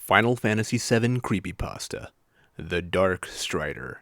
Final Fantasy VII Creepypasta, The Darkstrider.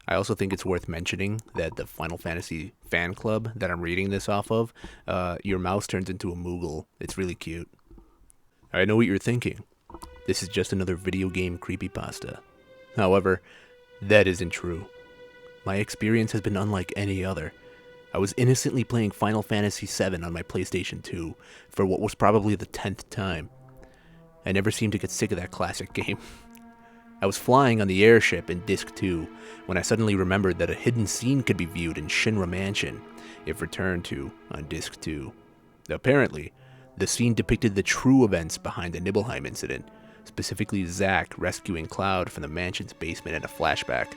I also think it's worth mentioning that the Final Fantasy fan club that I'm reading this off of, your mouse turns into a Moogle. It's really cute. I know what you're thinking. This is just another video game creepypasta. However, that isn't true. My experience has been unlike any other. I was innocently playing Final Fantasy VII on my PlayStation 2 for what was probably the 10th time. I never seemed to get sick of that classic game. I was flying on the airship in Disc 2 when I suddenly remembered that a hidden scene could be viewed in Shinra Mansion if returned to on Disc 2. Apparently, the scene depicted the true events behind the Nibelheim incident, specifically Zack rescuing Cloud from the mansion's basement in a flashback.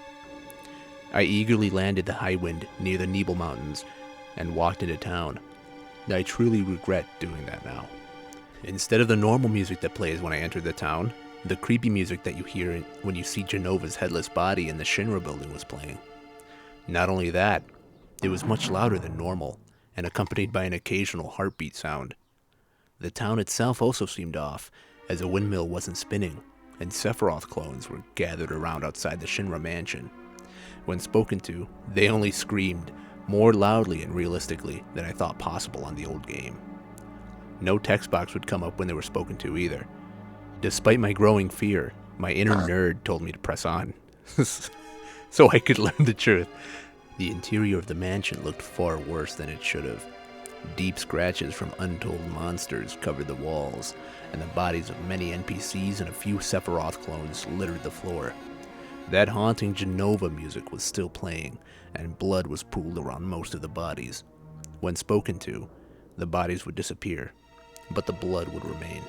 I eagerly landed the Highwind near the Nibel Mountains and walked into town. I truly regret doing that now. Instead of the normal music that plays when I enter the town, the creepy music that you hear when you see Genova's headless body in the Shinra building was playing. Not only that, it was much louder than normal, and accompanied by an occasional heartbeat sound. The town itself also seemed off, as a windmill wasn't spinning, and Sephiroth clones were gathered around outside the Shinra mansion. When spoken to, they only screamed, more loudly and realistically than I thought possible on the old game. No text box would come up when they were spoken to either. Despite my growing fear, my inner nerd told me to press on, so I could learn the truth. The interior of the mansion looked far worse than it should have. Deep scratches from untold monsters covered the walls, and the bodies of many NPCs and a few Sephiroth clones littered the floor. That haunting Genova music was still playing, and blood was pooled around most of the bodies. When spoken to, the bodies would disappear, but the blood would remain.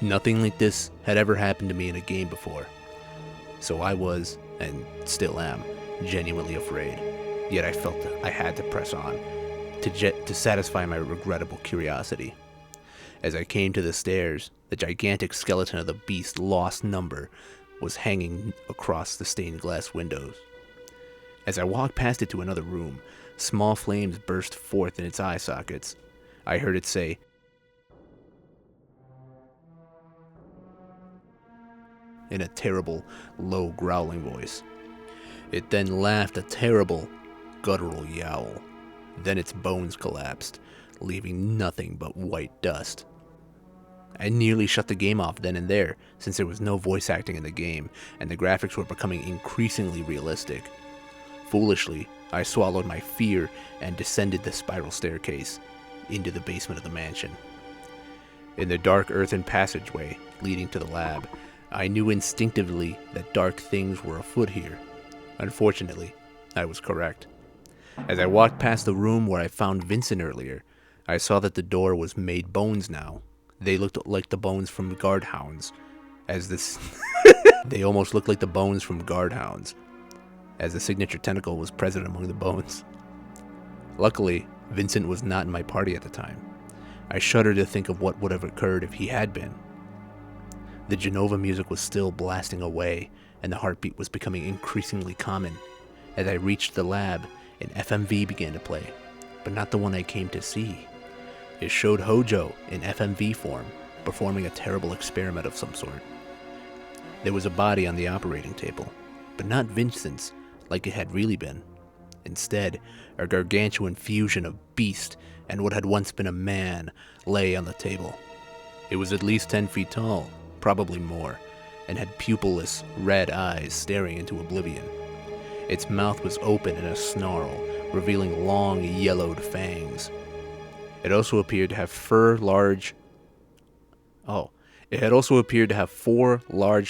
Nothing like this had ever happened to me in a game before, so I was, and still am, genuinely afraid. Yet I felt that I had to press on, to satisfy my regrettable curiosity. As I came to the stairs, the gigantic skeleton of the beast lost number was hanging across the stained glass windows. As I walked past it to another room, small flames burst forth in its eye sockets. I heard it say, in a terrible, low growling voice. It then laughed a terrible, guttural yowl. Then its bones collapsed, leaving nothing but white dust. I nearly shut the game off then and there, since there was no voice acting in the game, and the graphics were becoming increasingly realistic. Foolishly, I swallowed my fear and descended the spiral staircase into the basement of the mansion. In the dark earthen passageway leading to the lab, I knew instinctively that dark things were afoot here. Unfortunately, I was correct. As I walked past the room where I found Vincent earlier, I saw that the door was made bones now. They looked like the bones from guardhounds, they almost looked like the bones from guardhounds, as the signature tentacle was present among the bones. Luckily, Vincent was not in my party at the time. I shudder to think of what would have occurred if he had been. The Genova music was still blasting away, and the heartbeat was becoming increasingly common. As I reached the lab, an FMV began to play, but not the one I came to see. It showed Hojo in FMV form, performing a terrible experiment of some sort. There was a body on the operating table, but not Vincent's like it had really been. Instead, a gargantuan fusion of beast and what had once been a man lay on the table. It was at least 10 feet tall, probably more, and had pupilless, red eyes staring into oblivion. Its mouth was open in a snarl, revealing long, yellowed fangs. It also appeared to have four large,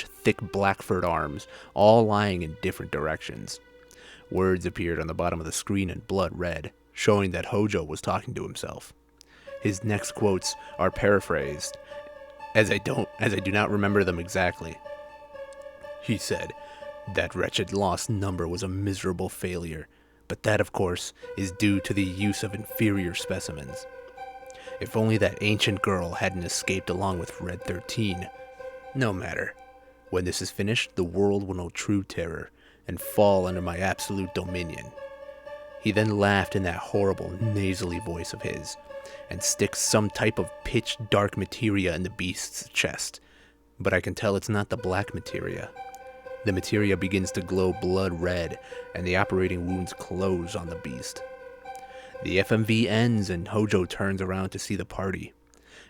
thick black furred arms, all lying in different directions. Words appeared on the bottom of the screen in blood red, showing that Hojo was talking to himself. His next quotes are paraphrased, as I do not remember them exactly. He said, "That wretched lost number was a miserable failure, but that, of course, is due to the use of inferior specimens. If only that ancient girl hadn't escaped along with Red 13. No matter. When this is finished, the world will know true terror and fall under my absolute dominion." He then laughed in that horrible, nasally voice of his, and stick some type of pitch dark materia in the beast's chest. but I can tell it's not the black materia. The materia begins to glow blood red, and the operating wounds close on the beast. The FMV ends, and Hojo turns around to see the party.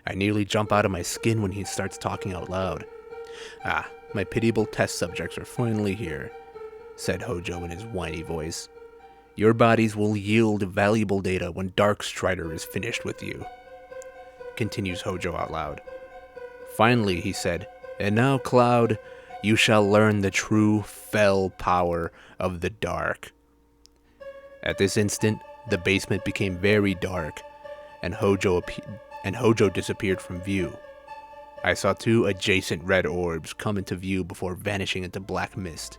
I nearly jump out of my skin when he starts talking out loud. "Ah, my pitiable test subjects are finally here," said Hojo in his whiny voice. "Your bodies will yield valuable data when Darkstrider is finished with you," continues Hojo out loud. Finally, he said, "And now, Cloud, you shall learn the true fell power of the dark." At this instant, the basement became very dark, and Hojo disappeared from view. I saw 2 adjacent red orbs come into view before vanishing into black mist.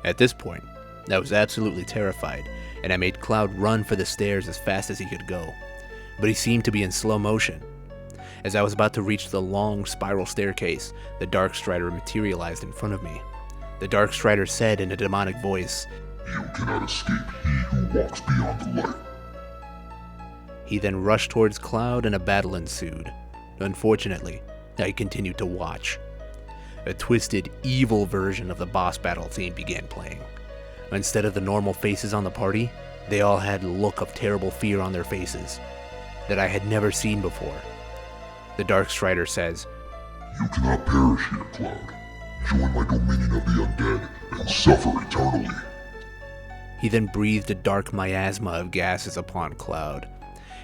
At this point, I was absolutely terrified, and I made Cloud run for the stairs as fast as he could go, but he seemed to be in slow motion. As I was about to reach the long spiral staircase, the Darkstrider materialized in front of me. The Darkstrider said in a demonic voice, "You cannot escape he who walks beyond the light." He then rushed towards Cloud and a battle ensued. Unfortunately, I continued to watch. A twisted, evil version of the boss battle theme began playing. Instead of the normal faces on the party, they all had a look of terrible fear on their faces that I had never seen before. The Darkstrider says, "You cannot perish here, Cloud. Join my dominion of the undead and suffer eternally." He then breathed a dark miasma of gases upon Cloud.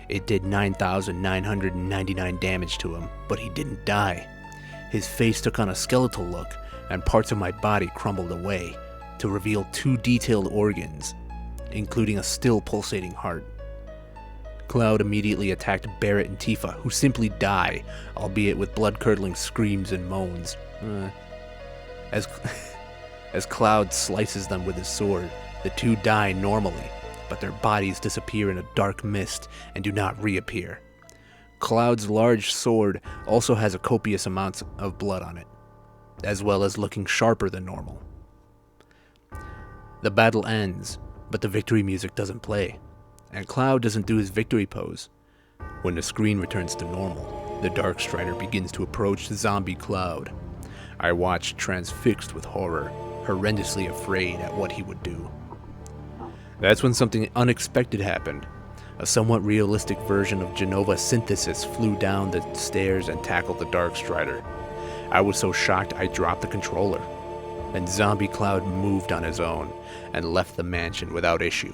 It did 9,999 damage to him, but he didn't die. His face took on a skeletal look, and parts of my body crumbled away to reveal 2 detailed organs, including a still pulsating heart. Cloud immediately attacked Barrett and Tifa, who simply die, albeit with blood-curdling screams and moans. As Cloud slices them with his sword, the 2 die normally, but their bodies disappear in a dark mist and do not reappear. Cloud's large sword also has a copious amount of blood on it, as well as looking sharper than normal. The battle ends, but the victory music doesn't play, and Cloud doesn't do his victory pose. When the screen returns to normal, the Darkstrider begins to approach Zombie Cloud. I watched transfixed with horror, horrendously afraid at what he would do. That's when something unexpected happened. A somewhat realistic version of Genova Synthesis flew down the stairs and tackled the Darkstrider. I was so shocked I dropped the controller, and Zombie Cloud moved on his own and left the mansion without issue.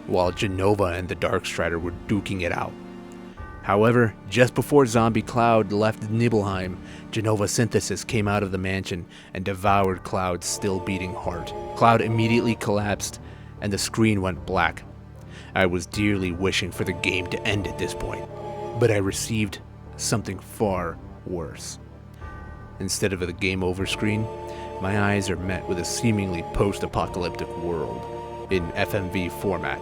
While Genova and the Darkstrider were duking it out. However, just before Zombie Cloud left Nibelheim, Genova Synthesis came out of the mansion and devoured Cloud's still beating heart. Cloud immediately collapsed, and the screen went black. I was dearly wishing for the game to end at this point, but I received something far worse. Instead of the game over screen, my eyes are met with a seemingly post-apocalyptic world in FMV format.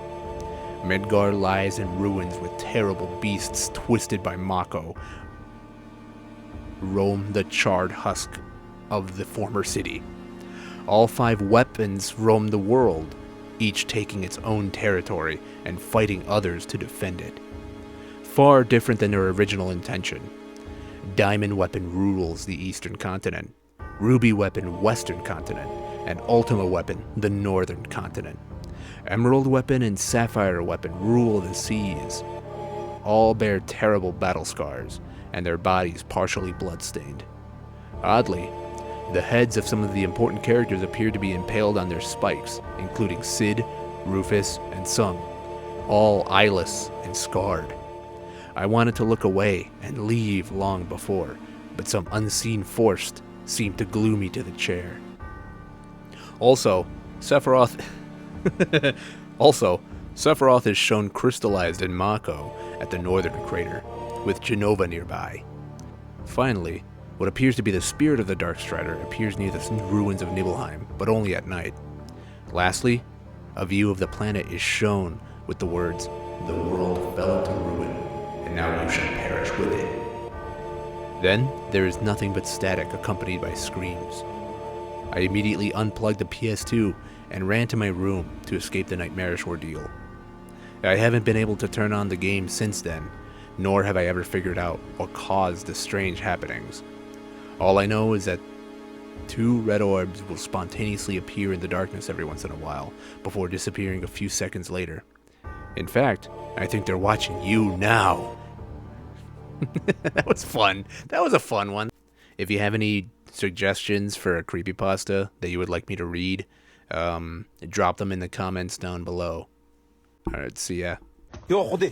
Midgar lies in ruins with terrible beasts twisted by Mako roam the charred husk of the former city. All 5 weapons roam the world, each taking its own territory and fighting others to defend it. Far different than their original intention. Diamond Weapon rules the eastern continent, Ruby Weapon western continent, and Ultima Weapon the northern continent. Emerald Weapon and Sapphire Weapon rule the seas. All bear terrible battle scars, and their bodies partially bloodstained. Oddly, the heads of some of the important characters appear to be impaled on their spikes, including Sid, Rufus, and Sung, all eyeless and scarred. I wanted to look away and leave long before, but some unseen force seemed to glue me to the chair. Also, Sephiroth is shown crystallized in Mako at the northern crater, with Genova nearby. Finally, what appears to be the spirit of the Darkstrider appears near the ruins of Nibelheim, but only at night. Lastly, a view of the planet is shown with the words, "The world fell to ruin, and now you shall perish with it." Then, there is nothing but static accompanied by screams. I immediately unplugged the PS2 and ran to my room to escape the nightmarish ordeal. I haven't been able to turn on the game since then, nor have I ever figured out what caused the strange happenings. All I know is that 2 red orbs will spontaneously appear in the darkness every once in a while, before disappearing a few seconds later. In fact, I think they're watching you now. That was fun. That was a fun one. If you have any suggestions for a creepypasta that you would like me to read, drop them in the comments down below. Alright, see ya. ようほで